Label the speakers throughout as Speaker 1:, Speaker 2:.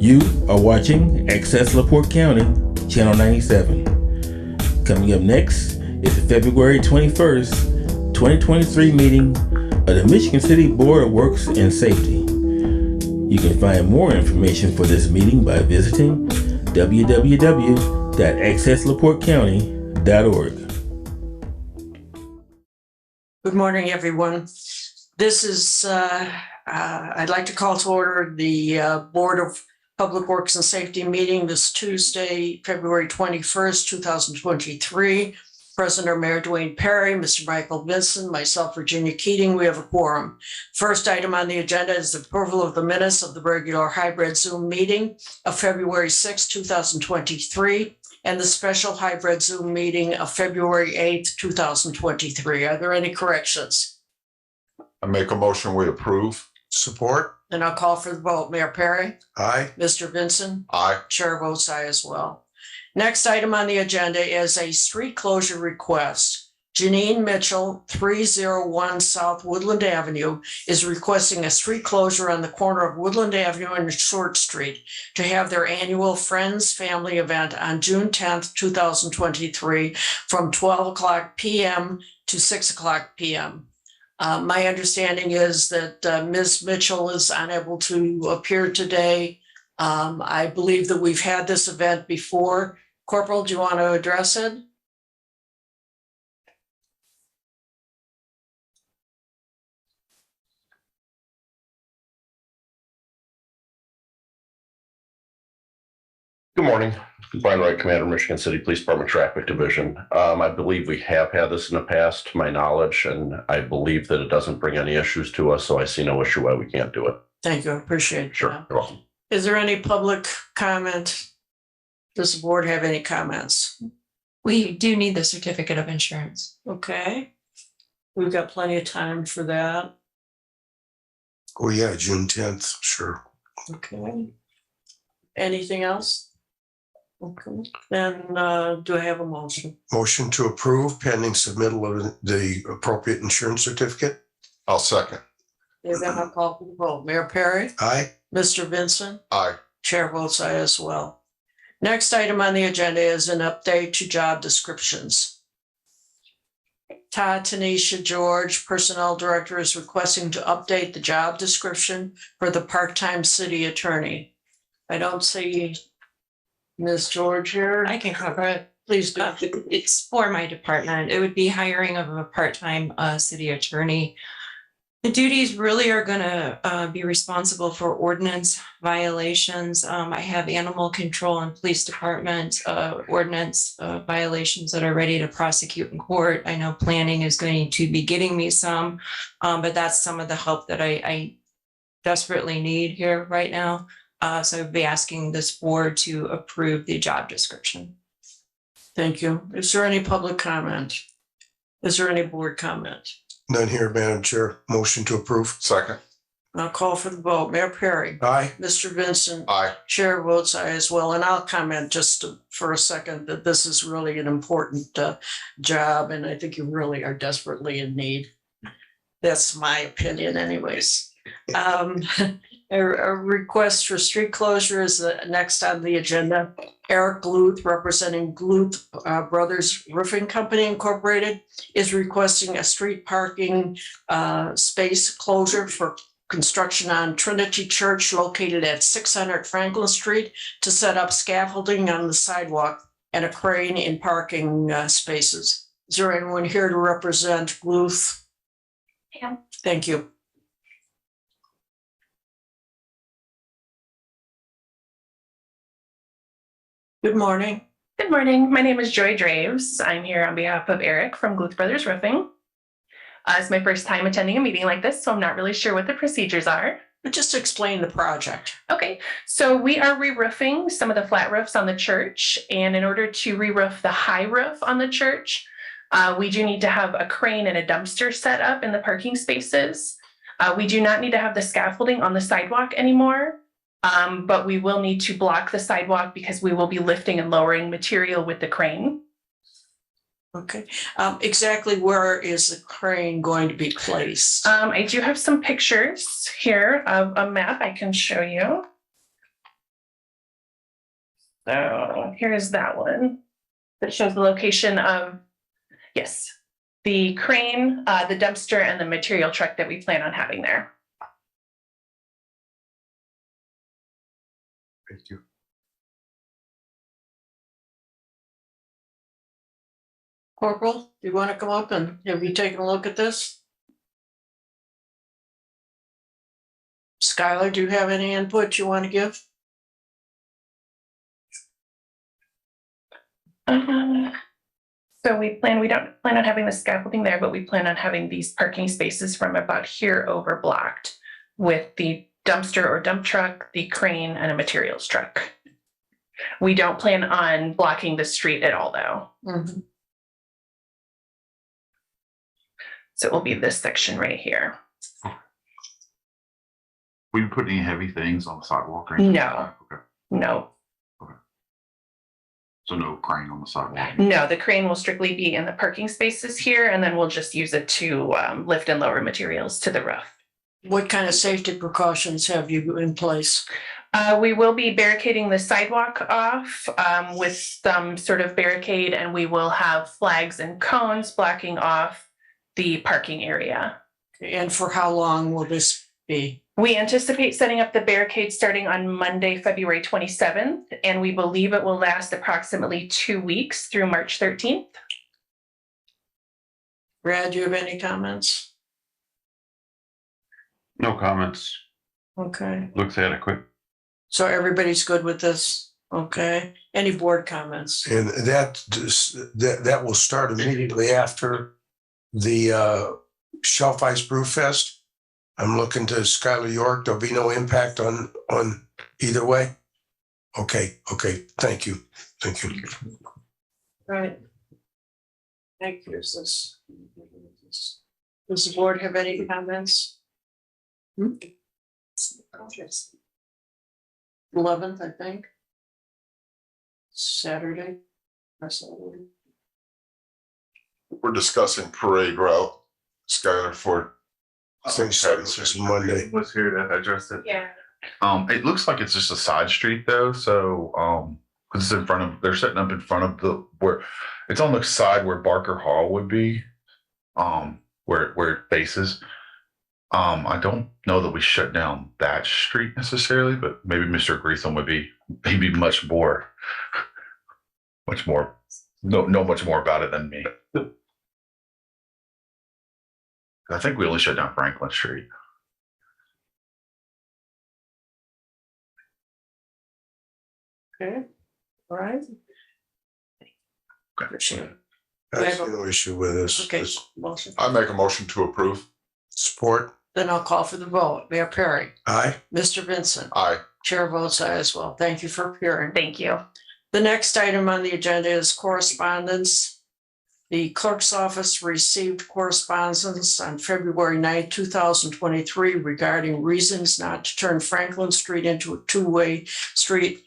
Speaker 1: You are watching Access LaPorte County, Channel 97. Coming up next is the February 21st, 2023 meeting of the Michigan City Board of Works and Safety. You can find more information for this meeting by visiting www.accesslaportecounty.org.
Speaker 2: Good morning, everyone. This is, I'd like to call to order the Board of Public Works and Safety meeting this Tuesday, February 21st, 2023. President or Mayor Dwayne Perry, Mr. Michael Vincent, myself, Virginia Keating, we have a quorum. First item on the agenda is the approval of the minutes of the regular hybrid Zoom meeting of February 6, 2023, and the special hybrid Zoom meeting of February 8th, 2023. Are there any corrections?
Speaker 3: I make a motion, we approve.
Speaker 4: Support.
Speaker 2: Then I'll call for the vote. Mayor Perry?
Speaker 4: Aye.
Speaker 2: Mr. Vincent?
Speaker 3: Aye.
Speaker 2: Chair votes aye as well. Next item on the agenda is a street closure request. Janine Mitchell, 301 South Woodland Avenue, is requesting a street closure on the corner of Woodland Avenue and Short Street to have their annual Friends Family event on June 10th, 2023 from 12 o'clock p.m. to 6 o'clock p.m. My understanding is that Ms. Mitchell is unable to appear today. I believe that we've had this event before. Corporal, do you want to address it?
Speaker 5: Good morning. Brian Wright, Commander, Michigan City Police Department Traffic Division. I believe we have had this in the past, to my knowledge, and I believe that it doesn't bring any issues to us, so I see no issue why we can't do it.
Speaker 2: Thank you. I appreciate it.
Speaker 5: Sure, you're welcome.
Speaker 2: Is there any public comment? Does the board have any comments?
Speaker 6: We do need the certificate of insurance.
Speaker 2: Okay. We've got plenty of time for that.
Speaker 4: Oh, yeah, June 10th, sure.
Speaker 2: Okay. Anything else? Okay. Then do I have a motion?
Speaker 4: Motion to approve pending submittal of the appropriate insurance certificate.
Speaker 3: I'll second.
Speaker 2: Then I'll call for the vote. Mayor Perry?
Speaker 4: Aye.
Speaker 2: Mr. Vincent?
Speaker 3: Aye.
Speaker 2: Chair votes aye as well. Next item on the agenda is an update to job descriptions. Todd Tanisha George, Personnel Director, is requesting to update the job description for the part-time city attorney. I don't see Ms. George here.
Speaker 6: I can cover it.
Speaker 2: Please do.
Speaker 6: It's for my department. It would be hiring of a part-time city attorney. The duties really are going to be responsible for ordinance violations. I have animal control and police department ordinance violations that are ready to prosecute in court. I know planning is going to be getting me some, but that's some of the help that I desperately need here right now. So I'd be asking this board to approve the job description.
Speaker 2: Thank you. Is there any public comment? Is there any board comment?
Speaker 4: None here, Madam Chair. Motion to approve.
Speaker 3: Second.
Speaker 2: I'll call for the vote. Mayor Perry?
Speaker 4: Aye.
Speaker 2: Mr. Vincent?
Speaker 3: Aye.
Speaker 2: Chair votes aye as well. And I'll comment just for a second that this is really an important job, and I think you really are desperately in need. That's my opinion anyways. A request for street closure is next on the agenda. Eric Gluth, representing Gluth Brothers Roofing Company Incorporated, is requesting a street parking space closure for construction on Trinity Church located at 600 Franklin Street to set up scaffolding on the sidewalk and a crane in parking spaces. Is there anyone here to represent Gluth?
Speaker 6: Yeah.
Speaker 2: Thank you. Good morning.
Speaker 7: Good morning. My name is Joy Draves. I'm here on behalf of Eric from Gluth Brothers Roofing. It's my first time attending a meeting like this, so I'm not really sure what the procedures are.
Speaker 2: But just explain the project.
Speaker 7: Okay, so we are re-roofing some of the flat roofs on the church, and in order to re-roof the high roof on the church, we do need to have a crane and a dumpster set up in the parking spaces. We do not need to have the scaffolding on the sidewalk anymore. But we will need to block the sidewalk because we will be lifting and lowering material with the crane.
Speaker 2: Okay. Exactly where is the crane going to be placed?
Speaker 7: I do have some pictures here of a map I can show you. So here's that one. That shows the location of, yes, the crane, the dumpster, and the material truck that we plan on having there.
Speaker 4: Thank you.
Speaker 2: Corporal, do you want to come up and have you taken a look at this? Skylar, do you have any input you want to give?
Speaker 7: So we don't plan on having the scaffolding there, but we plan on having these parking spaces from about here over blocked with the dumpster or dump truck, the crane, and a materials truck. We don't plan on blocking the street at all, though.
Speaker 2: Mhm.
Speaker 7: So it will be this section right here.
Speaker 8: We put any heavy things on the sidewalk or anything?
Speaker 7: No.
Speaker 8: Okay,
Speaker 7: No,
Speaker 8: so no crane on the sidewalk?
Speaker 7: no, the crane will strictly be in the parking spaces here, and then we'll just use it to lift and lower materials to the roof.
Speaker 2: What kind of safety precautions have you in place?
Speaker 7: We will be barricading the sidewalk off with some sort of barricade, and we will have flags and cones blocking off the parking area.
Speaker 2: And for how long will this be?
Speaker 7: We anticipate setting up the barricade starting on Monday, February 27th, and we believe it will last approximately 2 weeks through March 13th.
Speaker 2: Brad, do you have any comments?
Speaker 8: No comments.
Speaker 2: Okay,
Speaker 8: Looks adequate.
Speaker 2: so everybody's good with this? Okay, any board comments?
Speaker 4: And that will start immediately after the Shelf Ice Brew Fest. I'm looking to Skylar York. There'll be no impact on either way. Okay, thank you.
Speaker 2: Right. Thank you. Does the board have any comments? 11th, I think. Saturday.
Speaker 3: We're discussing parade route, Skylar, for
Speaker 4: I think so. It's just Monday.
Speaker 8: Was here to address it.
Speaker 7: Yeah.
Speaker 8: It looks like it's just a side street though, so, cause it's in front of, they're setting up in front of where, it's on the side where Barker Hall would be, where it faces. I don't know that we shut down that street necessarily, but maybe Mr. Greetham would be maybe much more, know much more about it than me. I think we only shut down Franklin Street.
Speaker 2: Okay, all right. Appreciate it.
Speaker 4: That's no issue with this.
Speaker 2: Okay,
Speaker 4: This
Speaker 2: motion.
Speaker 3: I make a motion to approve.
Speaker 4: Support.
Speaker 2: Then I'll call for the vote. Mayor Perry,
Speaker 4: Aye.
Speaker 2: Mr. Vincent,
Speaker 3: Aye.
Speaker 2: Chair votes aye as well. Thank you for appearing.
Speaker 7: Thank you.
Speaker 2: The next item on the agenda is correspondence. The clerk's office received correspondence on February 9, 2023 regarding reasons not to turn Franklin Street into a two-way street.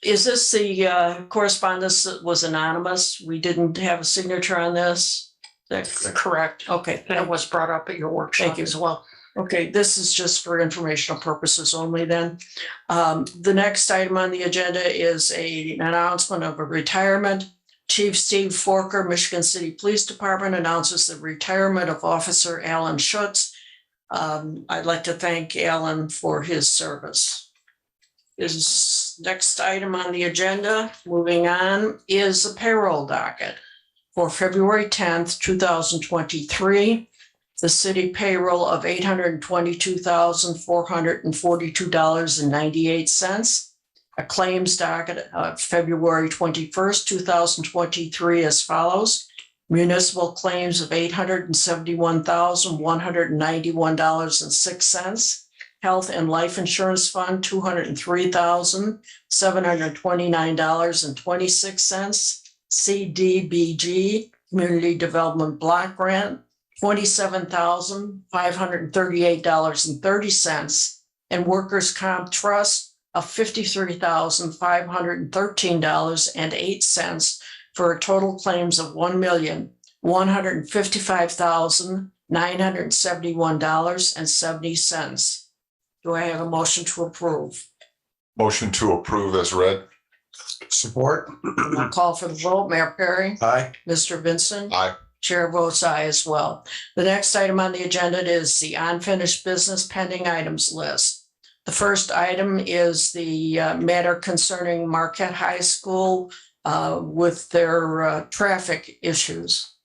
Speaker 2: Is this the correspondence that was anonymous? We didn't have a signature on this? That's correct. Okay, that was brought up at your workshop. Thank you as well. Okay, this is just for informational purposes only then. The next item on the agenda is an announcement of a retirement. Chief Steve Forker, Michigan City Police Department, announces the retirement of Officer Alan Schutz. I'd like to thank Alan for his service. His next item on the agenda, moving on, is a payroll docket for February 10th, 2023. The city payroll of $822,442.98. A claims docket of February 21st, 2023 as follows. Municipal claims of $871,191.06. Health and Life Insurance Fund, $203,729.26. CDBG, Community Development Block Grant, $27,538.30. And Workers' Comp Trust of $53,513.08 for total claims of $1,155,971.70. Do I have a motion to approve?
Speaker 3: Motion to approve as read.
Speaker 4: Support.
Speaker 2: I'll call for the vote. Mayor Perry,
Speaker 4: Aye.
Speaker 2: Mr. Vincent.
Speaker 3: Aye.
Speaker 2: Chair votes aye as well. The next item on the agenda is the unfinished business pending items list. The first item is the matter concerning Marquette High School with their traffic issues.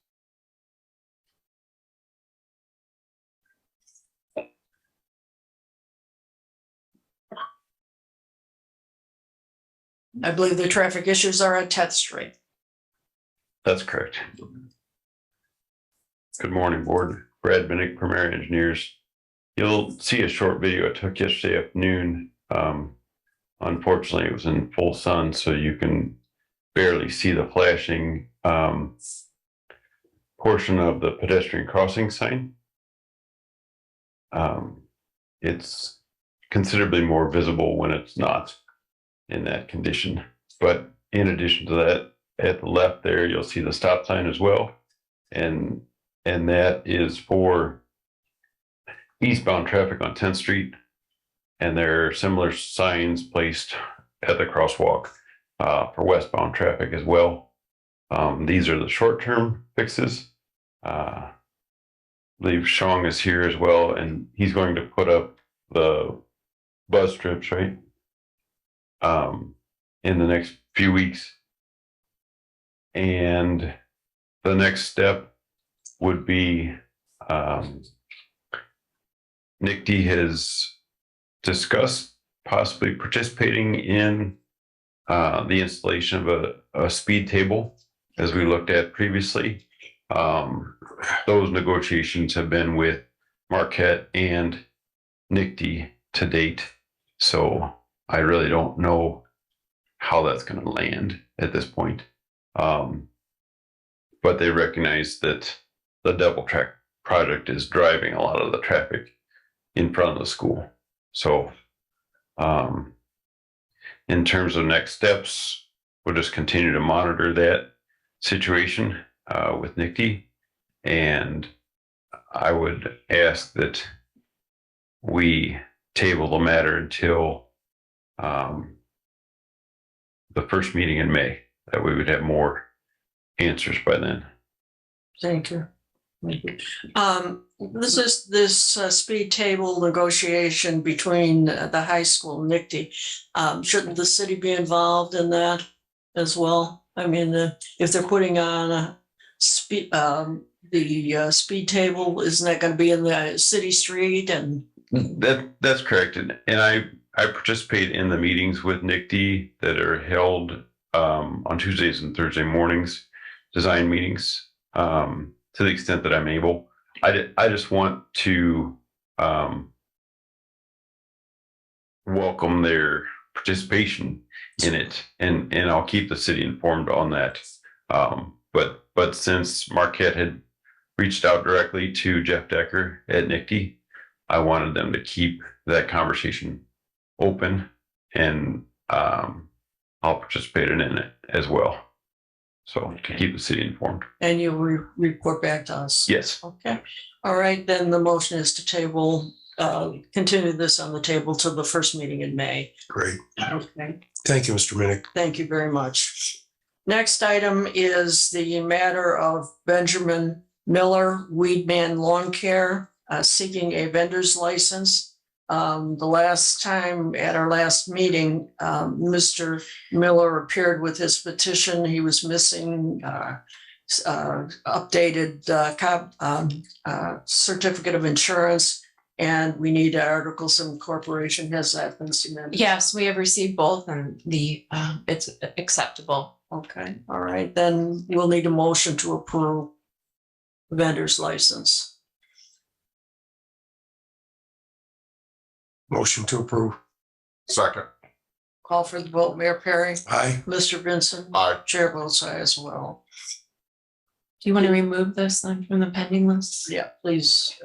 Speaker 2: I believe the traffic issues are at 10th Street.
Speaker 9: That's correct. Good morning, board. Brad Minnick, Premier Engineers. You'll see a short video I took yesterday afternoon. Unfortunately, it was in full sun, so you can barely see the flashing portion of the pedestrian crossing sign. It's considerably more visible when it's not in that condition. But in addition to that, at the left there, you'll see the stop sign as well. And that is for eastbound traffic on 10th Street. And there are similar signs placed at the crosswalk for westbound traffic as well. These are the short-term fixes. I believe Shong is here as well, and he's going to put up the bus strips, right? In the next few weeks. And the next step would be NICD has discussed possibly participating in the installation of a speed table, as we looked at previously. Those negotiations have been with Marquette and NICD to date, so I really don't know how that's going to land at this point. But they recognize that the double track project is driving a lot of the traffic in front of the school. So in terms of next steps, we'll just continue to monitor that situation with NICD. And I would ask that we table the matter until the first meeting in May, that we would have more answers by then.
Speaker 2: Thank you. This is this speed table negotiation between the high school and NICD. Shouldn't the city be involved in that as well? I mean, if they're putting on a speed, the speed table, isn't that going to be in the city street? And
Speaker 9: That's correct. And I participate in the meetings with NICD that are held on Tuesdays and Thursday mornings, design meetings, to the extent that I'm able. I just want to welcome their participation in it, and I'll keep the city informed on that. But since Marquette had reached out directly to Jeff Decker at NICD, I wanted them to keep that conversation open, and I'll participate in it as well. So to keep the city informed.
Speaker 2: and you'll report back to us.
Speaker 9: Yes.
Speaker 2: Okay. All right, then the motion is to table, continue this on the table till the first meeting in May.
Speaker 4: Great.
Speaker 2: Okay.
Speaker 4: Thank you, Mr. Minnick.
Speaker 2: Thank you very much. Next item is the matter of Benjamin Miller, Weedman Lawn Care, seeking a vendor's license. The last time at our last meeting, Mr. Miller appeared with his petition. He was missing updated certificate of insurance, and we need articles of incorporation. Has that been submitted?
Speaker 6: Yes, we have received both, and it's acceptable.
Speaker 2: Okay, all right, then we'll need a motion to approve vendor's license.
Speaker 4: Motion to approve.
Speaker 3: Second.
Speaker 2: Call for the vote. Mayor Perry,
Speaker 4: Aye.
Speaker 2: Mr. Vincent.
Speaker 3: Aye.
Speaker 2: Chair votes aye as well.
Speaker 6: Do you want to remove this then from the pending list?
Speaker 2: Yeah, please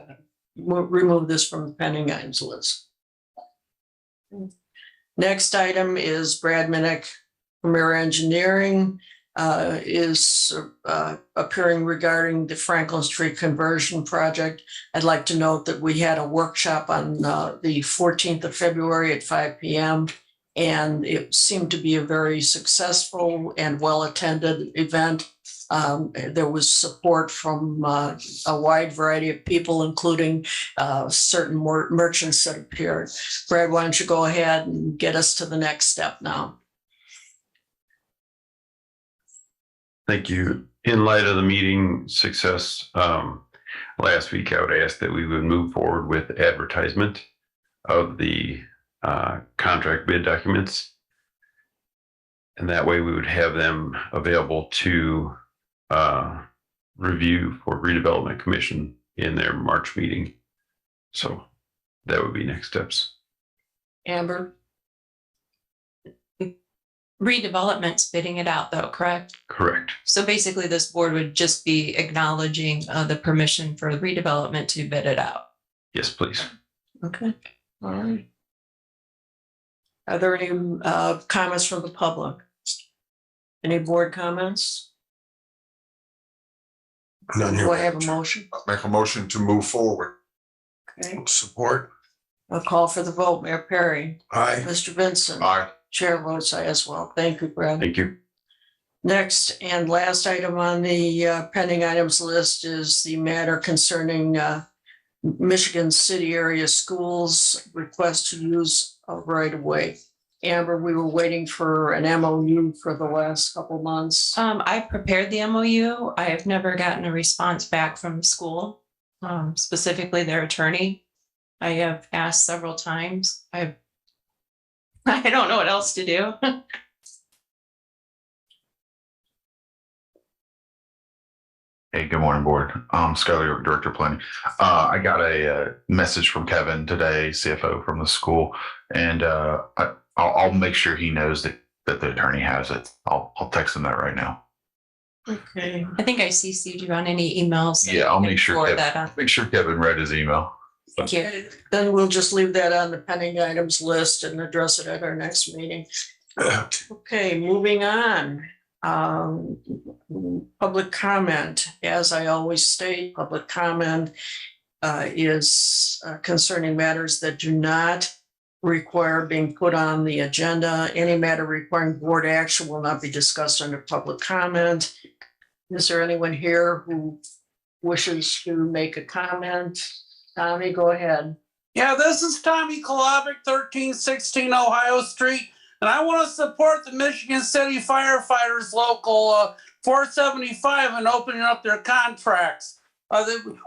Speaker 2: remove this from the pending items list. Next item is Brad Minnick, Premier Engineering, is appearing regarding the Franklin Street conversion project. I'd like to note that we had a workshop on the 14th of February at 5 p.m. And it seemed to be a very successful and well-attended event. There was support from a wide variety of people, including certain merchants that appeared. Brad, why don't you go ahead and get us to the next step now?
Speaker 9: Thank you. In light of the meeting success last week, I would ask that we would move forward with advertisement of the contract bid documents. And that way we would have them available to review for redevelopment commission in their March meeting. So that would be next steps.
Speaker 2: Amber?
Speaker 6: Redevelopment's bidding it out though, correct?
Speaker 9: Correct.
Speaker 6: So basically this board would just be acknowledging the permission for redevelopment to bid it out.
Speaker 9: Yes, please.
Speaker 2: Okay, all right. Are there any comments from the public? Any board comments?
Speaker 4: None here.
Speaker 2: Do I have a motion?
Speaker 3: Make a motion to move forward.
Speaker 2: Okay,
Speaker 4: Support.
Speaker 2: I'll call for the vote. Mayor Perry,
Speaker 4: Aye.
Speaker 2: Mr. Vincent.
Speaker 3: Aye.
Speaker 2: Chair votes aye as well. Thank you, Brad.
Speaker 9: Thank you.
Speaker 2: Next and last item on the pending items list is the matter concerning Michigan City area schools request to use a right of way. Amber, we were waiting for an MOU for the last couple months.
Speaker 6: I prepared the MOU. I have never gotten a response back from the school, specifically their attorney. I have asked several times. I don't know what else to do.
Speaker 8: Hey, good morning, board. Skylar York, Director of Planning. I got a message from Kevin today, CFO from the school, and I'll make sure he knows that the attorney has it. I'll text him that right now.
Speaker 2: Okay.
Speaker 6: I think I CC'd you on any emails.
Speaker 8: Yeah, I'll make sure
Speaker 6: Forward
Speaker 8: Kevin,
Speaker 6: that on.
Speaker 8: make sure Kevin read his email.
Speaker 6: Thank you.
Speaker 2: Then we'll just leave that on the pending items list and address it at our next meeting. Okay, moving on. Public comment, as I always state, public comment is concerning matters that do not require being put on the agenda. Any matter requiring board action will not be discussed under public comment. Is there anyone here who wishes to make a comment? Tommy, go ahead.
Speaker 10: Yeah, this is Tommy Kolovic, 1316 Ohio Street, and I want to support the Michigan City Firefighters Local 475 and opening up their contracts.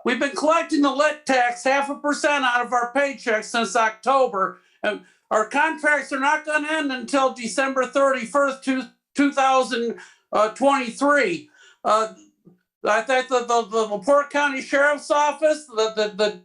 Speaker 10: We've been collecting the lit tax 0.5% out of our paychecks since October, and our contracts are not going to end until December 31st, 2023. I think the LaPorte County Sheriff's Office, the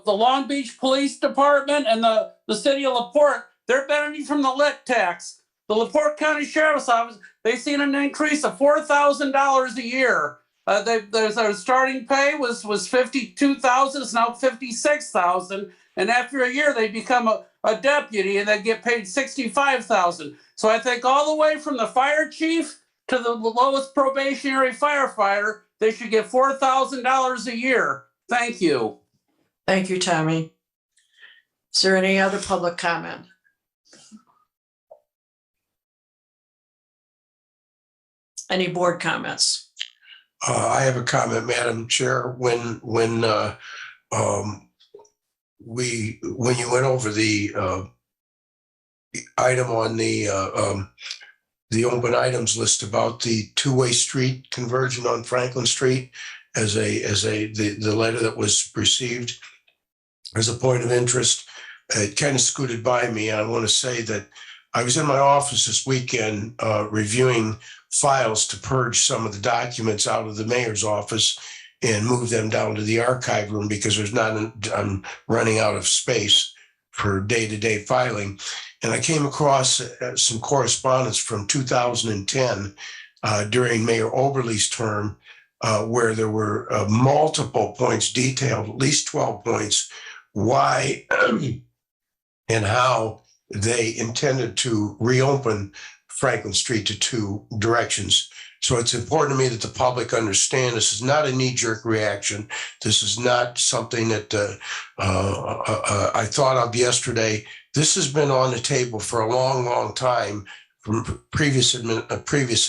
Speaker 10: Long Beach Police Department, and the city of LaPorte, they're benefiting from the lit tax. The LaPorte County Sheriff's Office, they've seen an increase of $4,000 a year. Their starting pay was $52,000, it's now $56,000, and after a year they become a deputy and they get paid $65,000. So I think all the way from the fire chief to the lowest probationary firefighter, they should get $4,000 a year. Thank you.
Speaker 2: Thank you, Tommy. Is there any other public comment? Any board comments?
Speaker 4: I have a comment, Madam Chair. When you went over the item on the open items list about the two-way street conversion on Franklin Street the letter that was received as a point of interest, it kind of scooted by me. I want to say that I was in my office this weekend reviewing files to purge some of the documents out of the mayor's office and move them down to the archive room because I'm running out of space for day-to-day filing. And I came across some correspondence from 2010 during Mayor Oberle's term where there were multiple points detailed, at least 12 points, why and how they intended to reopen Franklin Street to two directions. So it's important to me that the public understand this is not a knee-jerk reaction. This is not something that I thought of yesterday. This has been on the table for a long, long time from previous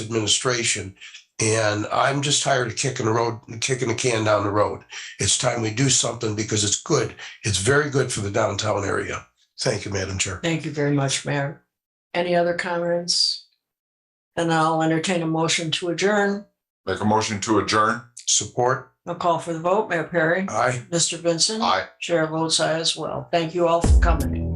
Speaker 4: administration. And I'm just tired of kicking the can down the road. It's time we do something because it's good. It's very good for the downtown area. Thank you, Madam Chair.
Speaker 2: Thank you very much, Mayor. Any other comments? Then I'll entertain a motion to adjourn.
Speaker 3: Make a motion to adjourn.
Speaker 4: Support?
Speaker 2: I'll call for the vote. Mayor Perry?
Speaker 4: Aye.
Speaker 2: Mr. Vincent?
Speaker 3: Aye.
Speaker 2: Chair votes aye as well. Thank you all for coming.